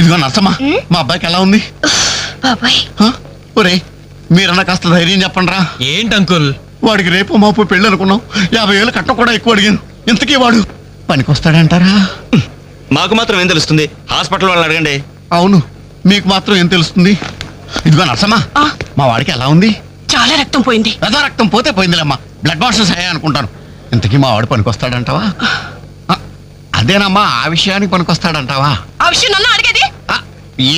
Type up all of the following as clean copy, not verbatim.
ఇదిగో నర్సమ్మా, మా అబ్బాయికి ఎలా ఉంది? బాబాయ్ ఒరే, మీరన్నా కాస్త ధైర్యం చెప్పండి రా. ఏంటి అంకుల్? వాడికి రేపు మాపు పెళ్ళి అనుకున్నాం, 50,000 కట్నం కూడా ఎక్కువ అడిగాను. ఇంతకీ వాడు పనికొస్తాడంటారా? మాకు మాత్రం ఏం తెలుస్తుంది, హాస్పిటల్ వాళ్ళని అడగండి. అవును, మీకు మాత్రం ఏం తెలుస్తుంది? ఇదిగో నర్సమ్మా, మా వాడికి ఎలా ఉంది? చాలా రక్తం పోయింది. రక్తం పోతే పోయిందిలేమ్మా, బ్లడ్ వాషెస్ అయ్యా అనుకుంటాను. ఇంతకీ మా వాడు పనికొస్తాడంటావా? అదేనమ్మా, ఆ విషయానికి పనికొస్తాడంటావా? ఆ విషయం నన్ను అడిగేది?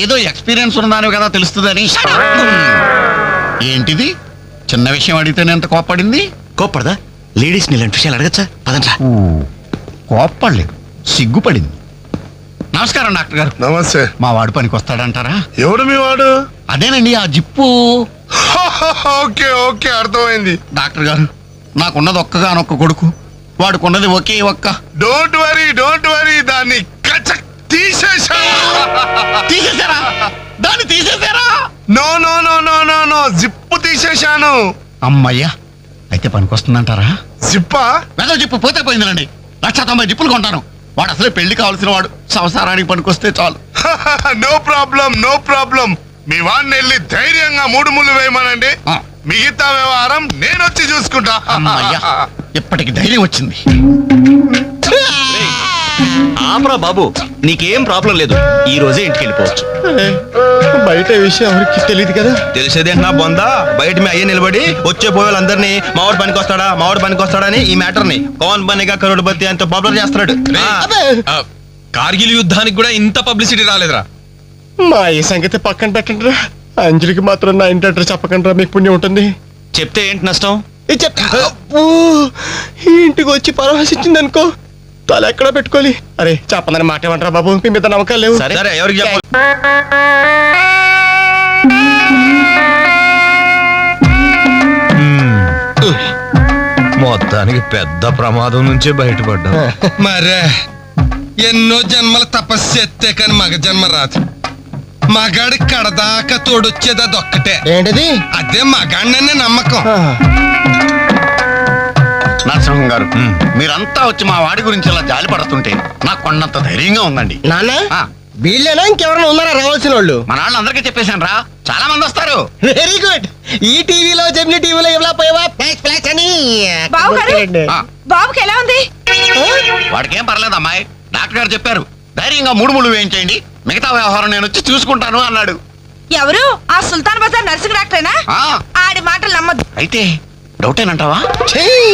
ఏదో ఎక్స్పీరియన్స్ ఉన్నదాని కదా తెలుస్తుందని. ఏంటిది? చిన్న విషయం అడిగితేనే ఎంత కోప్పడింది? కోప్పడదా? లేడీస్ ఇలాంటి విషయాలు అడగచ్చా? పదంట్రా. కోప్పడలేదు, సిగ్గుపడింది. నమస్కారం డాక్టర్ గారు. నమస్తే. మా వాడు పనికి వస్తాడంటారా? ఎవడు మీ వాడు? అదేనండి, ఆ జిప్పు. ఓకే ఓకే, అర్థమైంది. డాక్టర్ గారు, నాకున్నది ఒక్కగానొక్క కొడుకు, వాడుకున్నది ఒకే ఒక్క. డోంట్ వరీ, దాన్ని తీసేశారా? దాన్ని తీసేశారా? No no no no no no, zip తీసేశాను. అమ్మయ్యా, అయితే పనికి వస్తుందంటారా? జిప్పా? వెదవ జిప్పు పోతే పోయిందిలండి. 190 జిప్పులు కొంటాను. వాడు అసలే పెళ్లి కావాల్సిన వాడు, సంసారానికి పనికొస్తే చాలు. No problem. మీ వాడిని వెళ్ళి ధైర్యంగా 3 ముళ్ళు వేయమనండి. మిగతా వ్యవహారం నేను వచ్చి చూసుకుంటా. అమ్మయ్యా, ఇప్పటికి ధైర్యం వచ్చింది. ఆపరా బాబు, నీకేం ప్రాబ్లం లేదు. ఈ రోజే ఇంటికి వెళ్ళిపోవచ్చు. బయట విషయం ఎవరికి తెలియదు కదా. తెలిసేదేంటి నా బొందా? బయట మీ అయ్యే నిలబడి వచ్చే పోయేవాళ్ళందరినీ మావాడు పనికి వస్తాడా అని ఈ మ్యాటర్ ని కౌన్ బనేగా కరోడ్పతి అంత పాపులర్ చేస్తున్నాడు. కార్గిల్ యుద్ధానికి కూడా ఇంత పబ్లిసిటీ రాలేదురా. మా ఈ సంగతి పక్కన పెట్టండి రా. అంజలికి మాత్రం నా ఇంటి అడ్రస్ చెప్పకండి రా, మీకు పుణ్యం ఉంటుంది. చెప్తే ఏంటి నష్టం? ఇంటికి వచ్చి పరామర్శించింది అనుకో, తల ఎక్కడ పెట్టుకోవాలి. అరే చెప్పందని మాట ఏమంటారా బాబు, మీ మీద నమ్మకాలు లేవు. సరే ఎవరికి చెప్పాలి? మొత్తానికి పెద్ద ప్రమాదం నుంచే బయటపడ్డా. మరే ఎన్నో జన్మల తపస్సు చేస్తే కానీ మగ జన్మ రాదు. మగాడి కడదాకా తోడొచ్చేది అదొక్కటే. ఏంటిది? అదే మగాడిననే నమ్మకం. నరసింహం గారు, మీరంతా వచ్చి మా వాడి గురించి ఇలా జాలి పడుతుంటే నాకు కొండంత ధైర్యంగా ఉందండి. నాన్న, వీళ్ళేనా ఇంకెవరైనా ఉన్నారా రావాల్సిన వాళ్ళు? మన వాళ్ళందరికీ చెప్పేశాను రా, చాలా మంది వస్తారు. Very good. ఈ టీవీలో జెమిని టీవీలో ఎవలా పోయావా ఫ్లాష్ అని. బాబుకి ఎలా ఉంది? వాడికేం పర్లేదు అమ్మాయి, డాక్టర్ గారు చెప్పారు ధైర్యంగా 3 ముళ్ళు వేయించేయండి, మిగతా వ్యవహారం నేను వచ్చి చూసుకుంటాను అన్నాడు. ఎవరు? ఆ సుల్తాన్ బజార్ నర్సింగ్ డాక్టరేనా? ఆడి మాటలు నమ్మద్దు. అయితే డౌటేనంటావా?